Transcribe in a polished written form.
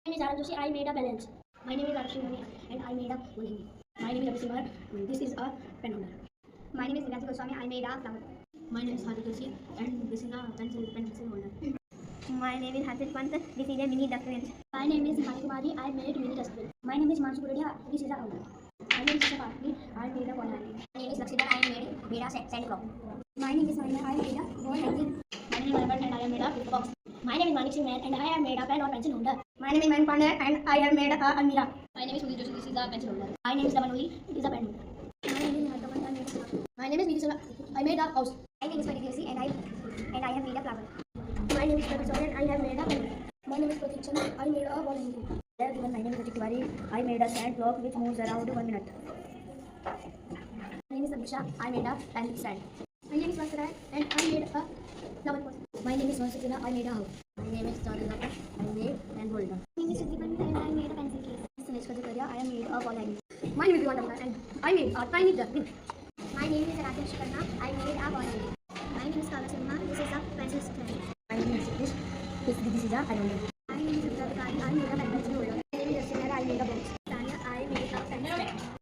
My name is Anand Joshi. I made a balance. My name is Arshi Mani and I made a balloon. My name is Abhi Simar. This is a pen holder. My name is Vilansi Goswami. I made a flower. My name is Hardik Joshi and this is a pencil holder. My name is Harshit Pant. This is a mini dustbin. My name is Himani Kumari. I made mini dustbin. My name is Mansu Kuredia. This is a holder. My name is Shisha Patni. I made a wall hanging. My name is Lakshidhar. I made a sand clock. My name is Manya. I made a wall hanging. My name is Malabar and I have made a gift box. My name is Manik Singh and I have made a pen or pencil holder. My name is Man Pandey and I have made a almirah. My name is Sudhir Joshi. This is a pencil holder. My name is Lamanuri. It is a pen holder. My name is Hartaman. I made a flower. My name is Vidisala. I made a house. My name is Parikesi and I have made a flower. My name is Pratik and I have made a pen. My name is Pratik Chan. I made a wall hanging. Hello everyone, my name is Pratik Tiwari. I made a sand clock which moves around 1 minute. My name is Abhisha. I made a pen stand. My name is Vasarai and I made a flower pot. My name is Vansukila. I made a house. My name is Chaudhary. I made pen holder. My name is Siddhi and I made a pencil case. My name is Kajakarya. I made a wall hanging. My name is Vivan and I made a tiny dustbin. My name is Rajesh Karna. I made a wall hanging. My name is Kala Sharma. This is a pencil stand. My name is Sitish. This is a pen holder.